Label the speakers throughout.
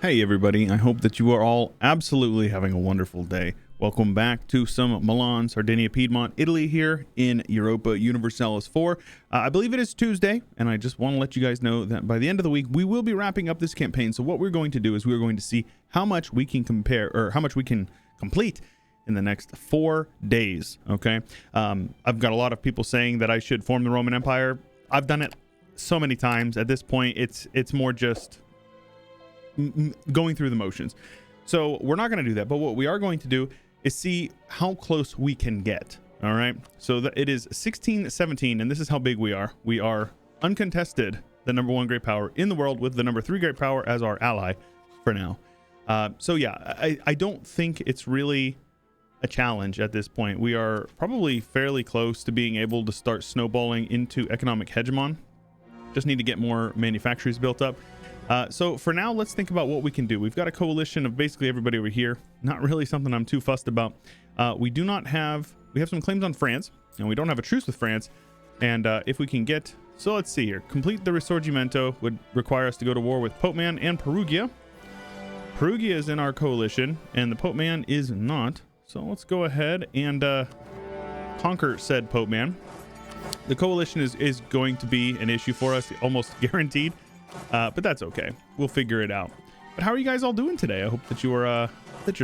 Speaker 1: Hey everybody, I hope that you are all absolutely having a wonderful day. Welcome back to some Milan, Sardinia-Piedmont, Italy here in Europa Universalis IV. I believe it is Tuesday, and I just want to let you guys know that by the end of the week, we will be wrapping up this campaign. So what we're going to do is we're going to see how much we can compare, or how much we can complete in the next 4 days, okay? I've got a lot of people saying that I should form the Roman Empire. I've done it so many times. At this point, it's more just going through the motions. So we're not going to do that, but what we are going to do is see how close we can get. All right, so it is 1617, and this is how big we are. We are uncontested the #1 great power in the world, with the #3 great power as our ally for now. So yeah, I don't think it's really a challenge at this point. We are probably fairly close to being able to start snowballing into economic hegemon. Just need to get more manufactories built up. So for now, let's think about what we can do. We've got a coalition of basically everybody over here. Not really something I'm too fussed about. We have some claims on France, and we don't have a truce with France. And if we can get, so let's see here. Complete the Risorgimento would require us to go to war with Pope Man and Perugia. Perugia is in our coalition, and the Pope Man is not. So let's go ahead and conquer said Pope Man. The coalition is going to be an issue for us, almost guaranteed. But that's okay. We'll figure it out. But how are you guys all doing today? I hope that you're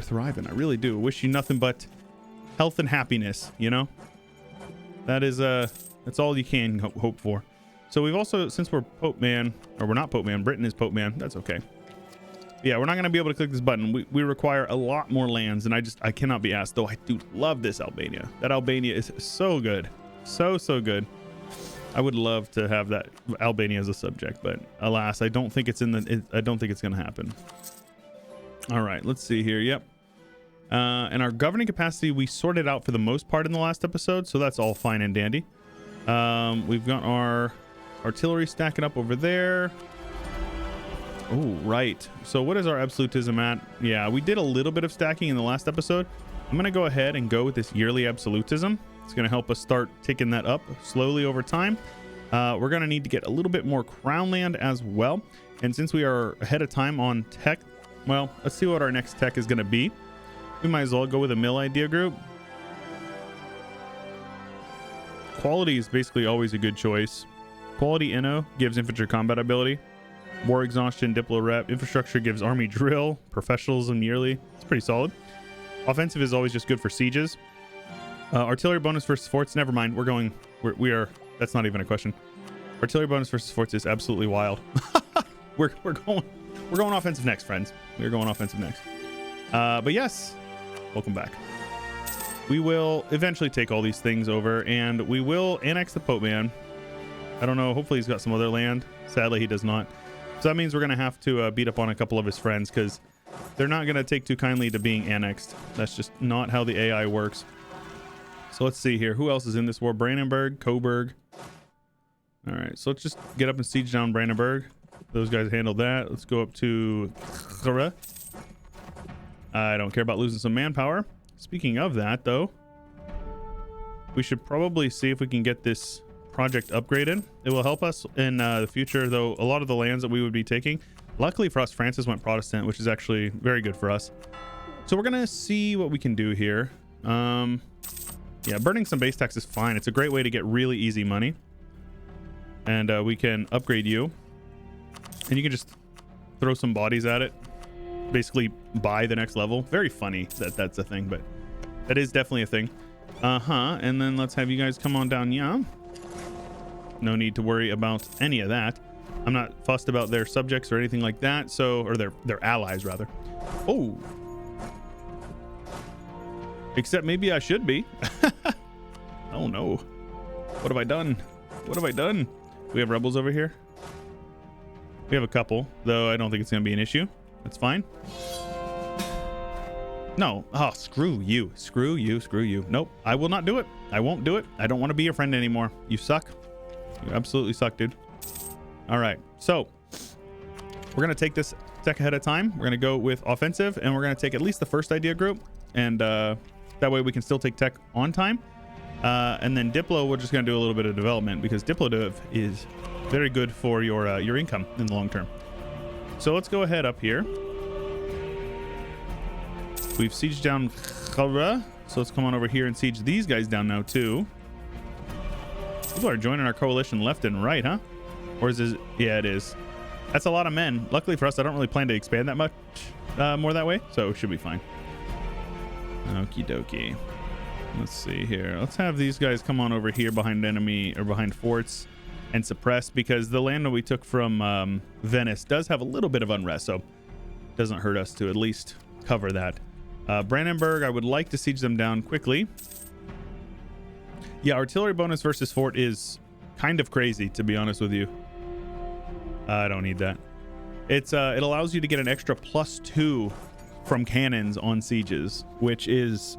Speaker 1: thriving. I really do. Wish you nothing but health and happiness, you know? That's all you can hope for. So we've also, since we're Pope Man, or we're not Pope Man, Britain is Pope Man. That's okay. Yeah, we're not going to be able to click this button. We require a lot more lands, and I cannot be asked, though I do love this Albania. That Albania is so good. So good. I would love to have that Albania as a subject, but alas, I don't think it's I don't think it's going to happen. All right, let's see here. Yep. And our governing capacity, we sorted out for the most part in the last episode, so that's all fine and dandy. We've got our artillery stacking up over there. Oh, right. So what is our absolutism at? Yeah, we did a little bit of stacking in the last episode. I'm going to go ahead and go with this yearly absolutism. It's going to help us start taking that up slowly over time. We're going to need to get a little bit more crown land as well. And since we are ahead of time on tech, well, let's see what our next tech is going to be. We might as well go with a mill idea group. Quality is basically always a good choice. Quality Inno gives infantry combat ability. War exhaustion, Diplo rep. Infrastructure gives army drill. Professionalism yearly. It's pretty solid. Offensive is always just good for sieges. Artillery bonus versus forts. Never mind. We are. That's not even a question. Artillery bonus versus forts is absolutely wild. we're going offensive next, friends. We're going offensive next. But yes, welcome back. We will eventually take all these things over, and we will annex the Pope Man. I don't know. Hopefully he's got some other land. Sadly, he does not. So that means we're gonna have to beat up on a couple of his friends, because they're not gonna take too kindly to being annexed. That's just not how the AI works. So let's see here. Who else is in this war? Brandenburg, Coburg. All right, so let's just get up and siege down Brandenburg. Those guys handled that. Let's go up to Kara. I don't care about losing some manpower. Speaking of that, though, we should probably see if we can get this project upgraded. It will help us in the future, though. A lot of the lands that we would be taking, luckily for us, Francis went Protestant, which is actually very good for us. So we're gonna see what we can do here. Yeah, burning some base tax is fine. It's a great way to get really easy money. And we can upgrade you. And you can just throw some bodies at it. Basically buy the next level. Very funny that that's a thing, but that is definitely a thing. And then let's have you guys come on down. Yeah. No need to worry about any of that. I'm not fussed about their subjects or anything like that. So, or their allies rather. Oh. Except maybe I should be. Oh no. What have I done? What have I done? We have rebels over here. We have a couple, though I don't think it's going to be an issue. That's fine. No. Oh, screw you. Screw you. Screw you. Nope. I will not do it. I won't do it. I don't want to be your friend anymore. You suck. You absolutely suck, dude. All right. So we're going to take this tech ahead of time. We're going to go with offensive, and we're going to take at least the first idea group. And that way we can still take tech on time. And then Diplo, we're just going to do a little bit of development, because Diplo Dev is very good for your income in the long term. So let's go ahead up here. We've sieged down Khalra, so let's come on over here and siege these guys down now too. People are joining our coalition left and right, huh? Or is this... Yeah, it is. That's a lot of men. Luckily for us, I don't really plan to expand that much more that way, so it should be fine. Okie dokie. Let's see here. Let's have these guys come on over here behind enemy or behind forts and suppress, because the land that we took from Venice does have a little bit of unrest, so it doesn't hurt us to at least cover that. Brandenburg, I would like to siege them down quickly. Yeah, artillery bonus versus fort is kind of crazy, to be honest with you. I don't need that. It allows you to get an extra +2 from cannons on sieges, which is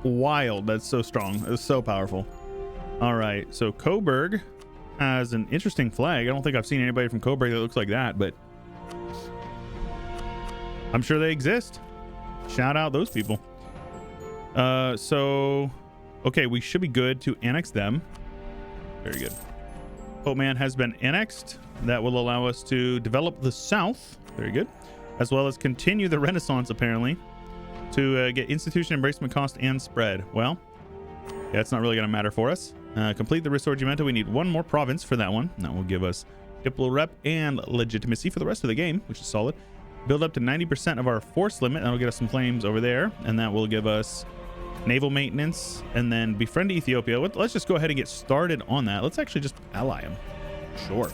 Speaker 1: wild. That's so strong. It's so powerful. All right, so Coburg has an interesting flag. I don't think I've seen anybody from Coburg that looks like that, but I'm sure they exist. Shout out those people. So okay, we should be good to annex them. Very good. Pope Man has been annexed. That will allow us to develop the south. Very good. As well as continue the Renaissance, apparently, to get institution embracement cost and spread. Well, yeah, it's not really going to matter for us. Complete the Risorgimento. We need one more province for that one. That will give us Diplo Rep and legitimacy for the rest of the game, which is solid. Build up to 90% of our force limit. That'll get us some claims over there, and that will give us naval maintenance, and then befriend Ethiopia. Let's just go ahead and get started on that. Let's actually just ally them. Sure.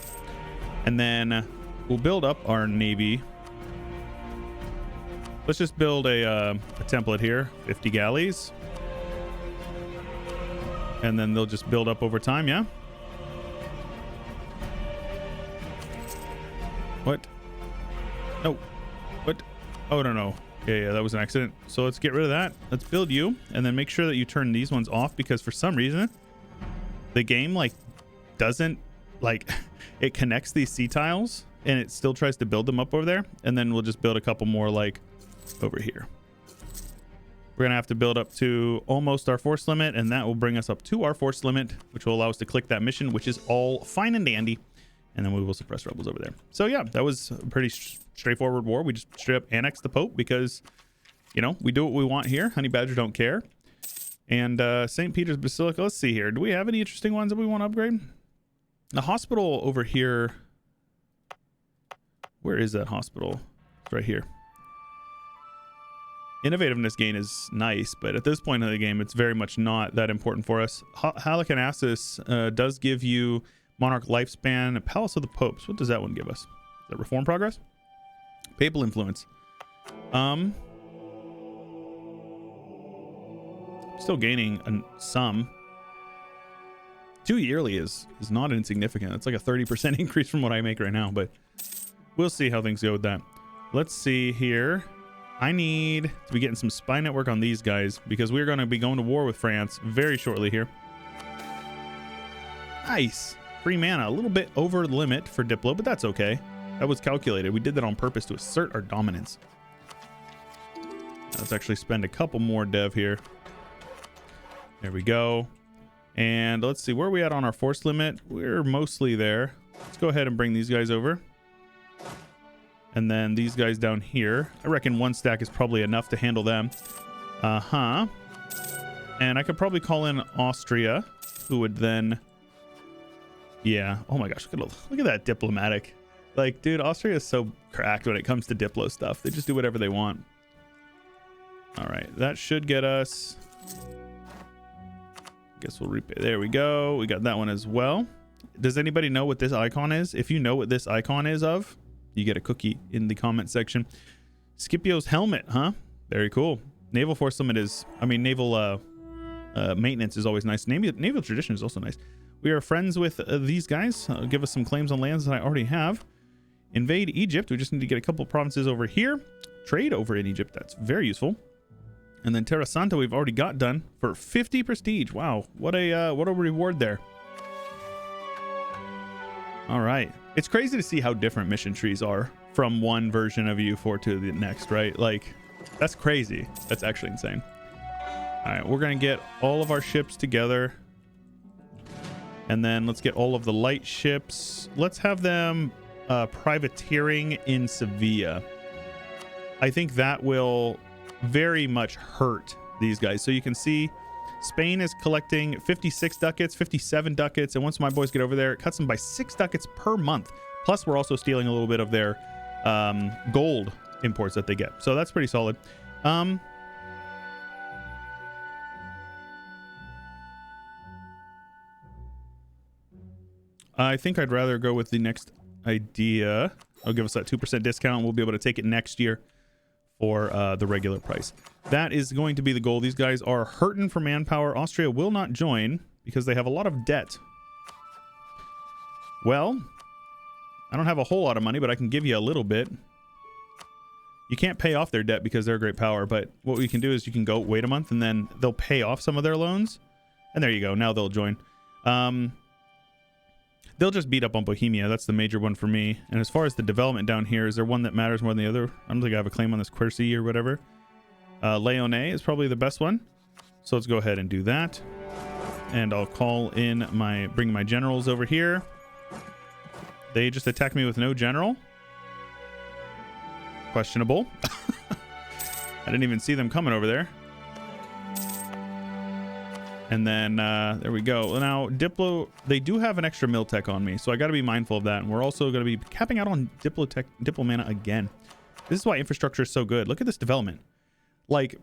Speaker 1: And then we'll build up our navy. Let's just build a template here. 50 galleys. And then they'll just build up over time, yeah? What? No. What? Oh, no. Yeah, that was an accident. So let's get rid of that. Let's build you, and then make sure that you turn these ones off, because for some reason the game doesn't it connects these sea tiles and it still tries to build them up over there, and then we'll just build a couple more over here. We're gonna have to build up to almost our force limit, and that will bring us up to our force limit, which will allow us to click that mission, which is all fine and dandy, and then we will suppress rebels over there. So yeah, that was a pretty straightforward war. We just straight up annexed the Pope because, you know, we do what we want here. Honey Badger don't care. And St. Peter's Basilica, let's see here. Do we have any interesting ones that we want to upgrade? The hospital over here. Where is that hospital? It's right here. Innovativeness gain is nice, but at this point in the game, it's very much not that important for us. Halicarnassus does give you monarch lifespan, Palace of the Popes. What does that one give us? Is that reform progress? Papal influence. Still gaining some. 2 yearly is not insignificant. It's like a 30% increase from what I make right now, but we'll see how things go with that. Let's see here. I need to be getting some spy network on these guys, because we're going to be going to war with France very shortly here. Nice. Free mana. A little bit over limit for Diplo, but that's okay. That was calculated. We did that on purpose to assert our dominance. Let's actually spend a couple more dev here. There we go. And let's see, where are we at on our force limit? We're mostly there. Let's go ahead and bring these guys over. And then these guys down here. I reckon one stack is probably enough to handle them. And I could probably call in Austria, who would then... Yeah. Oh my gosh, look at that diplomatic. Like, dude, Austria is so cracked when it comes to Diplo stuff. They just do whatever they want. All right, that should get us... Guess we'll repay. There we go. We got that one as well. Does anybody know what this icon is? If you know what this icon is of, you get a cookie in the comment section. Scipio's helmet, huh? Very cool. Naval force limit is... I mean, naval maintenance is always nice. Naval tradition is also nice. We are friends with these guys. Give us some claims on lands that I already have. Invade Egypt. We just need to get a couple provinces over here. Trade over in Egypt. That's very useful. And then Terra Santa we've already got done for 50 prestige. Wow, what a reward there. All right, it's crazy to see how different mission trees are from one version of EU4 to the next, right? Like, that's crazy. That's actually insane. All right, we're gonna get all of our ships together, and then let's get all of the light ships. Let's have them privateering in Sevilla. I think that will very much hurt these guys. So you can see Spain is collecting 56 ducats, 57 ducats, and once my boys get over there, it cuts them by 6 ducats per month. Plus, we're also stealing a little bit of their gold imports that they get. So that's pretty solid. I think I'd rather go with the next idea. I'll give us that 2% discount. We'll be able to take it next year for the regular price. That is going to be the goal. These guys are hurting for manpower. Austria will not join because they have a lot of debt. Well, I don't have a whole lot of money, but I can give you a little bit. You can't pay off their debt because they're a great power, but what we can do is you can go wait a month and then they'll pay off some of their loans. And there you go. Now they'll join. They'll just beat up on Bohemia. That's the major one for me. And as far as the development down here, is there one that matters more than the other? I don't think I have a claim on this Quercy or whatever. Leone is probably the best one. So let's go ahead and do that. And I'll call in bring my generals over here. They just attacked me with no general. Questionable. I didn't even see them coming over there. And then there we go. Now Diplo, they do have an extra mil tech on me, so I got to be mindful of that. And we're also going to be capping out on Diplo mana again. This is why infrastructure is so good. Look at this development. Like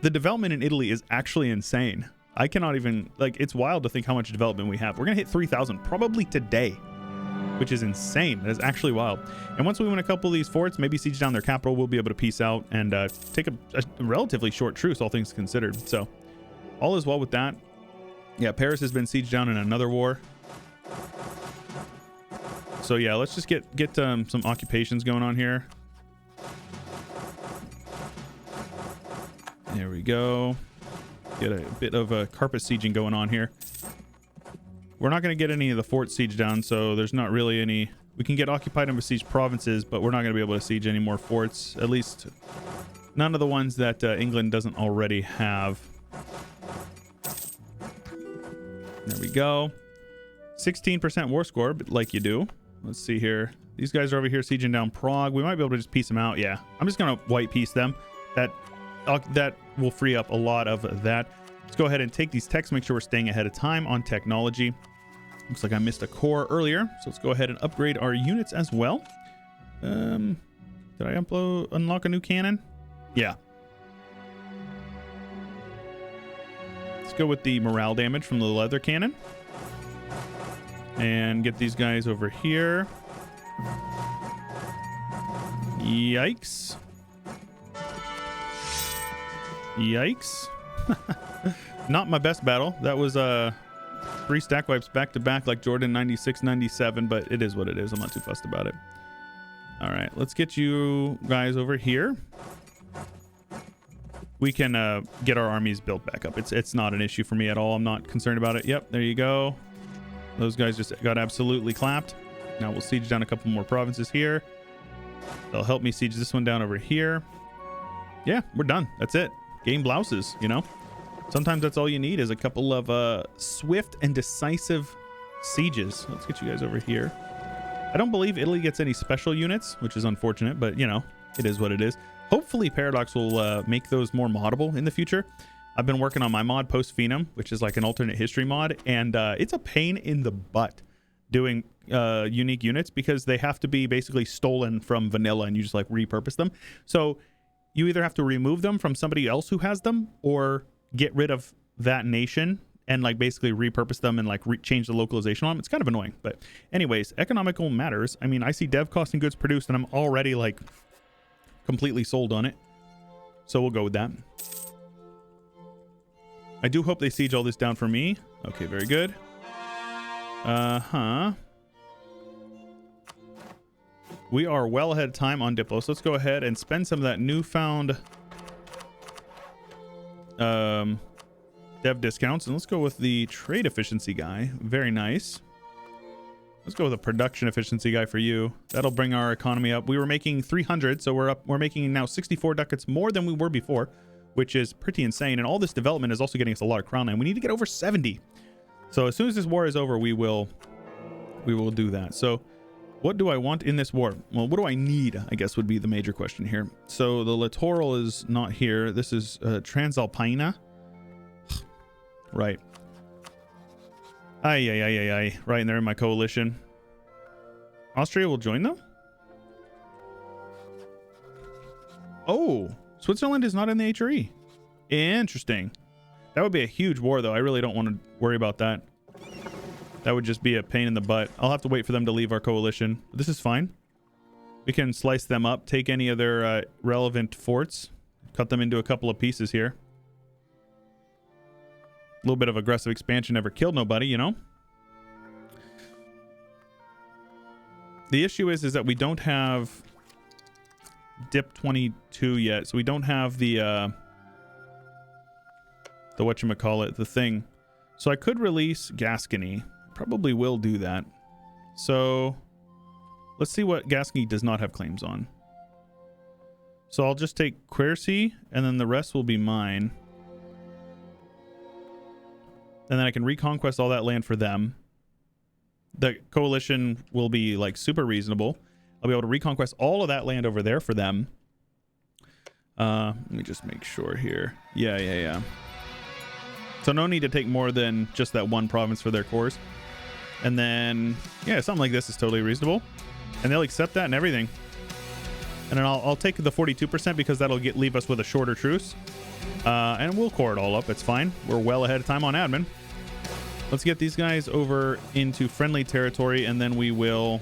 Speaker 1: the development in Italy is actually insane. I cannot even, like, it's wild to think how much development we have. We're going to hit 3,000 probably today, which is insane. That is actually wild. And once we win a couple of these forts, maybe siege down their capital, we'll be able to peace out and take a relatively short truce, all things considered. So all is well with that. Yeah, Paris has been sieged down in another war. So yeah, let's just get some occupations going on here. There we go. Get a bit of a carpet sieging going on here. We're not going to get any of the forts sieged down, so there's not really any. We can get occupied and besieged provinces, but we're not going to be able to siege any more forts. At least none of the ones that England doesn't already have. There we go. 16% war score, but like you do. Let's see here. These guys are over here sieging down Prague. We might be able to just piece them out. Yeah, I'm just going to white piece them. That will free up a lot of that. Let's go ahead and take these techs, make sure we're staying ahead of time on technology. Looks like I missed a core earlier, so let's go ahead and upgrade our units as well. Did I unlock a new cannon? Yeah. Let's go with the morale damage from the leather cannon. And get these guys over here. Yikes. Yikes. Not my best battle. That was 3 stack wipes back to back like Jordan 96, 97, but it is what it is. I'm not too fussed about it. All right, let's get you guys over here. We can get our armies built back up. It's not an issue for me at all. I'm not concerned about it. Yep, there you go. Those guys just got absolutely clapped. Now we'll siege down a couple more provinces here. They'll help me siege this one down over here. Yeah, we're done. That's it. Game blouses, you know? Sometimes that's all you need is a couple of swift and decisive sieges. Let's get you guys over here. I don't believe Italy gets any special units, which is unfortunate, but, you know, it is what it is. Hopefully Paradox will make those more moddable in the future. I've been working on my mod Post Phenum, which is like an alternate history mod, and it's a pain in the butt doing unique units because they have to be basically stolen from vanilla and you just like repurpose them. So you either have to remove them from somebody else who has them or get rid of that nation and like basically repurpose them and like change the localization on them. It's kind of annoying, but anyways, economical matters. I mean, I see dev cost and goods produced and I'm already like completely sold on it. So we'll go with that. I do hope they siege all this down for me. Okay, very good. We are well ahead of time on Diplo, so let's go ahead and spend some of that newfound dev discounts, and let's go with the trade efficiency guy. Very nice. Let's go with a production efficiency guy for you. That'll bring our economy up. We were making 300, so we're making now 64 ducats more than we were before, which is pretty insane. And all this development is also getting us a lot of crown land. We need to get over 70. So as soon as this war is over, we will do that. So What do I want in this war? Well, what do I need, I guess, would be the major question here. So the littoral is not here. This is Transalpina. Right. Aye. Right in there in my coalition. Austria will join, though? Oh, Switzerland is not in the HRE. Interesting. That would be a huge war, though. I really don't want to worry about that. That would just be a pain in the butt. I'll have to wait for them to leave our coalition. This is fine. We can slice them up, take any of their relevant forts, cut them into a couple of pieces here. A little bit of aggressive expansion never killed nobody, you know? The issue is that we don't have Dip 22 yet, so we don't have the whatchamacallit, the thing. So I could release Gascony. Probably will do that. So let's see what Gascony does not have claims on. So I'll just take Quercy, and then the rest will be mine. And then I can reconquest all that land for them. The coalition will be like super reasonable. I'll be able to reconquest all of that land over there for them. Let me just make sure here. Yeah. So no need to take more than just that one province for their cores. And then, yeah, something like this is totally reasonable. And they'll accept that and everything. And then I'll take the 42% because that'll leave us with a shorter truce. And we'll core it all up. It's fine. We're well ahead of time on admin. Let's get these guys over into friendly territory, and then we will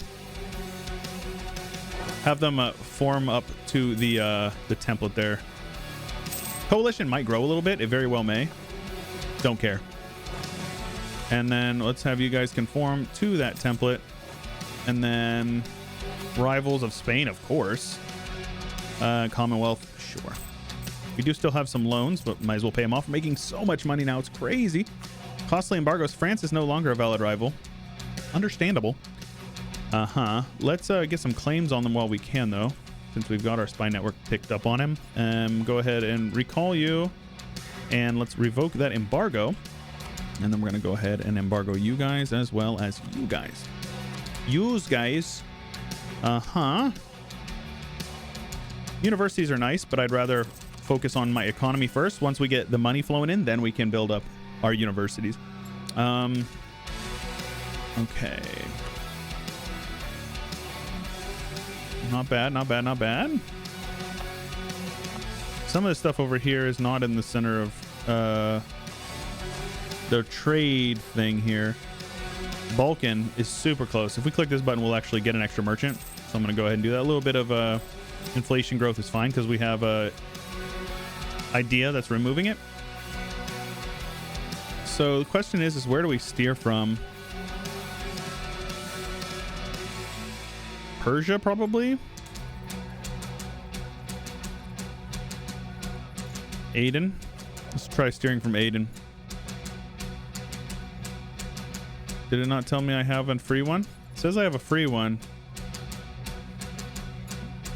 Speaker 1: have them form up to the template there. Coalition might grow a little bit. It very well may. Don't care. And then let's have you guys conform to that template. And then rivals of Spain, of course. Commonwealth, sure. We do still have some loans, but might as well pay them off. We're making so much money now. It's crazy. Costly embargoes. France is no longer a valid rival. Understandable. Let's get some claims on them while we can, though, since we've got our spy network picked up on him. Go ahead and recall you. And let's revoke that embargo. And then we're going to go ahead and embargo you guys as well as you guys. Use guys. Universities are nice, but I'd rather focus on my economy first. Once we get the money flowing in, then we can build up our universities. Okay. Not bad. Some of the stuff over here is not in the center of the trade thing here. Balkan is super close. If we click this button, we'll actually get an extra merchant. So I'm going to go ahead and do that. A little bit of inflation growth is fine because we have a idea that's removing it. So the question is where do we steer from? Persia, probably. Aden. Let's try steering from Aden. Did it not tell me I have a free one? It says I have a free one.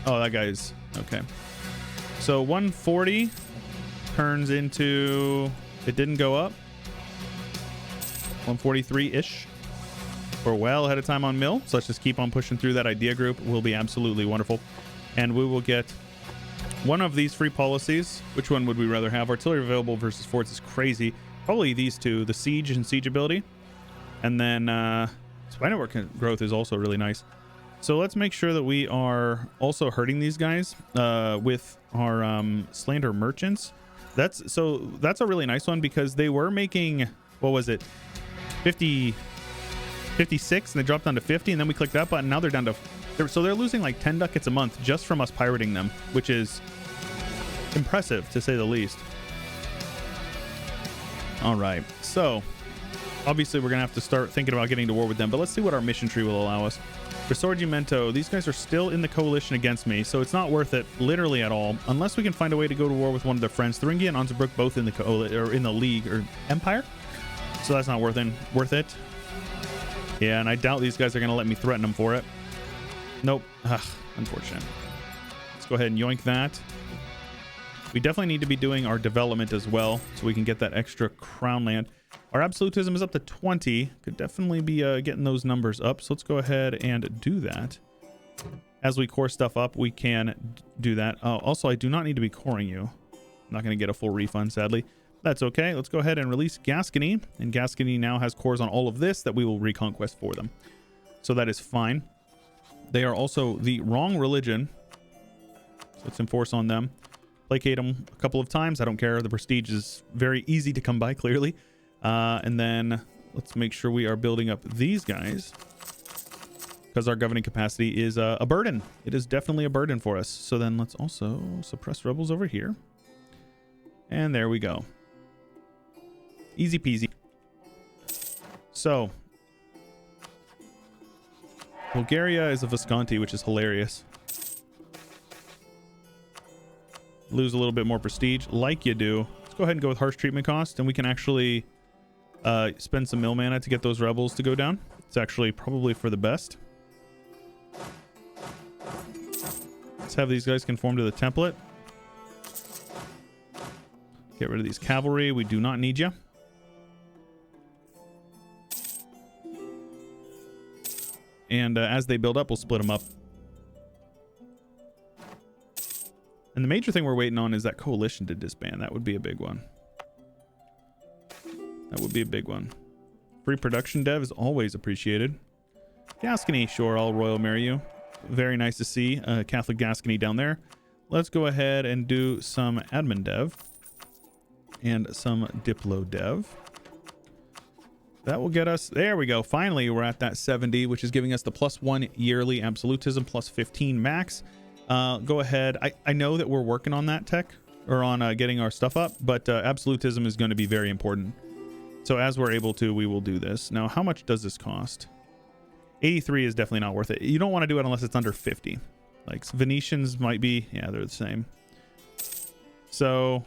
Speaker 1: Oh, that guy's okay. So 140 turns into, it didn't go up. 143-ish. We're well ahead of time on mill, so let's just keep on pushing through that idea group. Will be absolutely wonderful. And we will get one of these free policies. Which one would we rather have? Artillery available versus forts is crazy. Probably these two, the siege and siege ability. And then spy network growth is also really nice. So let's make sure that we are also hurting these guys with our slander merchants. That's a really nice one because they were making, what was it, 56, and they dropped down to 50, and then we clicked that button. Now they're down to, so they're losing like 10 ducats a month just from us pirating them, which is impressive to say the least. All right, so obviously we're gonna have to start thinking about getting to war with them, but let's see what our mission tree will allow us. Risorgimento, these guys are still in the coalition against me, so it's not worth it literally at all unless we can find a way to go to war with one of their friends. Thuringia and Osnabrück both in the in the league or empire, so that's not worth it. Yeah, and I doubt these guys are gonna let me threaten them for it. Nope. Ugh, unfortunate. Let's go ahead and yoink that. We definitely need to be doing our development as well, so we can get that extra crown land. Our absolutism is up to 20. Could definitely be getting those numbers up. So let's go ahead and do that. As we core stuff up, we can do that. Also, I do not need to be coring you. I'm not going to get a full refund, sadly. That's okay. Let's go ahead and release Gascony. And Gascony now has cores on all of this that we will reconquest for them. So that is fine. They are also the wrong religion. So let's enforce on them. Placate them a couple of times. I don't care. The prestige is very easy to come by, clearly. And then let's make sure we are building up these guys, because our governing capacity is a burden. It is definitely a burden for us. So then let's also suppress rebels over here. And there we go. Easy peasy. So Bulgaria is a Visconti, which is hilarious. Lose a little bit more prestige, like you do. Let's go ahead and go with harsh treatment cost, and we can actually spend some mill mana to get those rebels to go down. It's actually probably for the best. Let's have these guys conform to the template. Get rid of these cavalry. We do not need you. And as they build up, we'll split them up. And the major thing we're waiting on is that coalition to disband. That would be a big one. That would be a big one. Free production dev is always appreciated. Gascony, sure, I'll royal marry you. Very nice to see Catholic Gascony down there. Let's go ahead and do some admin dev and some diplo dev. That will get us, there we go. Finally, we're at that 70, which is giving us the +1 yearly absolutism, +15 max. Go ahead. I know that we're working on that tech, or on getting our stuff up, but absolutism is going to be very important. So as we're able to, we will do this. Now, how much does this cost? 83 is definitely not worth it. You don't want to do it unless it's under 50. Like Venetians might be, yeah, they're the same. So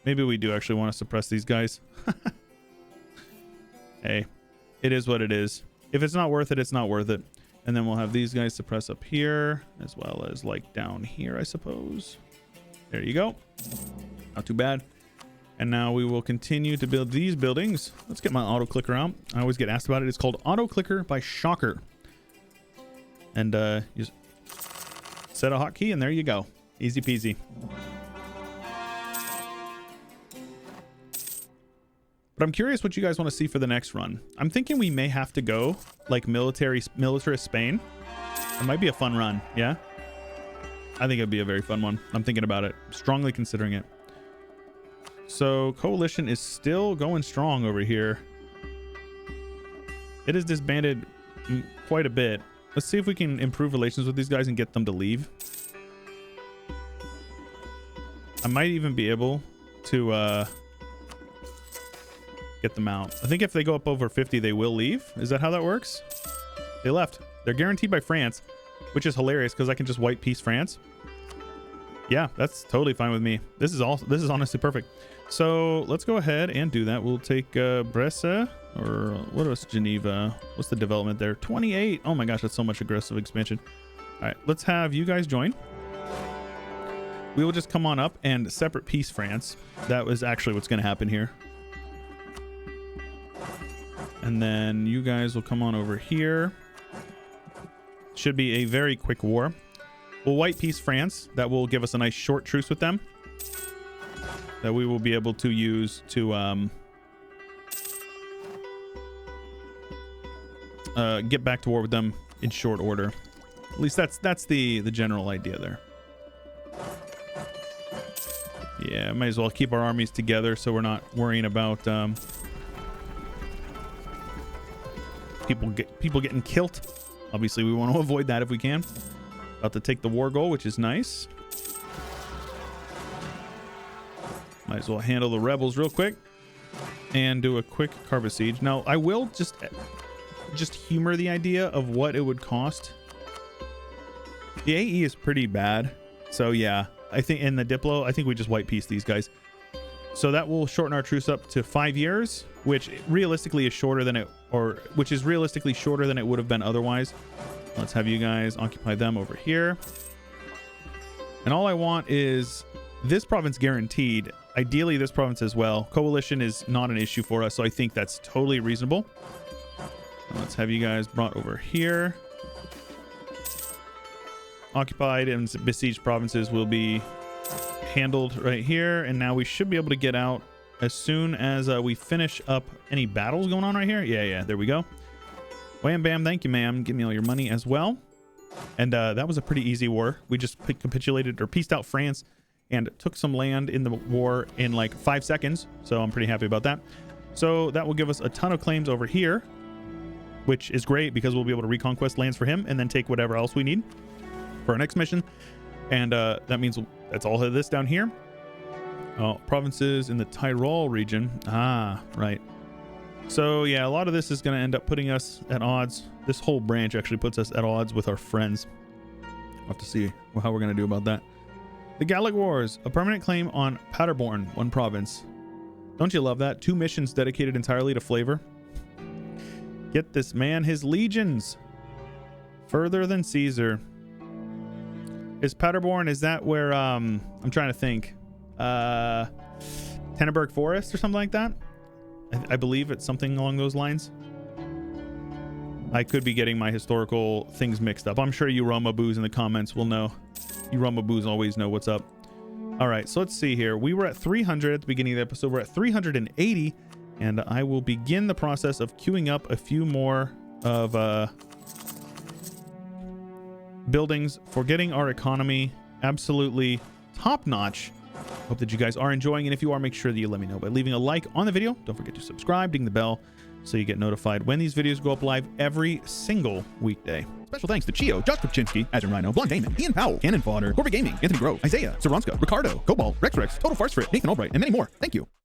Speaker 1: maybe we do actually want to suppress these guys. Hey, it is what it is. If it's not worth it, it's not worth it. And then we'll have these guys suppress up here, as well as like down here, I suppose. There you go. Not too bad. And now we will continue to build these buildings. Let's get my auto clicker out. I always get asked about it. It's called Auto Clicker by Shocker. And you just set a hotkey and there you go. Easy peasy. But I'm curious what you guys want to see for the next run. I'm thinking we may have to go like militarist Spain. It might be a fun run. Yeah. I think it'd be a very fun one. I'm thinking about it. Strongly considering it. So coalition is still going strong over here. It is disbanded quite a bit. Let's see if we can improve relations with these guys and get them to leave. I might even be able to get them out. I think if they go up over 50, they will leave. Is that how that works? They left. They're guaranteed by France, which is hilarious because I can just white peace France. Yeah, that's totally fine with me. This is honestly perfect. So let's go ahead and do that. We'll take Bresse, or what was Geneva? What's the development there? 28. Oh my gosh, that's so much aggressive expansion. All right, let's have you guys join. We will just come on up and separate peace France. That was actually what's going to happen here. And then you guys will come on over here. Should be a very quick war. We'll white peace France. That will give us a nice short truce with them that we will be able to use to get back to war with them in short order. At least that's the general idea there. Yeah, might as well keep our armies together so we're not worrying about people getting killed. Obviously, we want to avoid that if we can. About to take the war goal, which is nice. Might as well handle the rebels real quick and do a quick Carva siege. Now, I will just humor the idea of what it would cost. The AE is pretty bad. So yeah, I think in the Diplo, I think we just white peace these guys. So that will shorten our truce up to 5 years, which realistically is shorter than it would have been otherwise. Let's have you guys occupy them over here. And all I want is this province guaranteed. Ideally, this province as well. Coalition is not an issue for us, so I think that's totally reasonable. Let's have you guys brought over here. Occupied and besieged provinces will be handled right here, and now we should be able to get out as soon as we finish up any battles going on right here. Yeah, there we go. Wham bam, thank you, ma'am. Give me all your money as well. And that was a pretty easy war. We just capitulated or pieced out France and took some land in the war in like 5 seconds, so I'm pretty happy about that. So that will give us a ton of claims over here, which is great because we'll be able to reconquest lands for him and then take whatever else we need for our next mission. And that means that's all of this down here. Provinces in the Tyrol region. Ah, right. So yeah, a lot of this is going to end up putting us at odds. This whole branch actually puts us at odds with our friends. We'll have to see how we're going to do about that. The Gallic Wars, a permanent claim on Paderborn, 1 province. Don't you love that? 2 missions dedicated entirely to flavor. Get this man his legions. Further than Caesar. Is Paderborn, is that where, I'm trying to think, Tenneberg Forest or something like that? I believe it's something along those lines. I could be getting my historical things mixed up. I'm sure you Roma boos in the comments will know. You Roma boos always know what's up. All right, so let's see here. We were at 300 at the beginning of the episode. We're at 380, and I will begin the process of queuing up a few more of buildings for getting our economy absolutely top-notch. Hope that you guys are enjoying, and if you are, make sure that you let me know by leaving a like on the video. Don't forget to subscribe, ding the bell, so you get notified when these videos go up live every single weekday. Special thanks to Chio, Josh Kopczynski, Azure Rhino, Blonde Damon, Ian Powell, Cannon Fodder, Corporate Gaming, Anthony Grove, Isaiah, Saronska, Ricardo, Cobalt, Rex, Total Farce Frit, Nathan Albright, and many more. Thank you.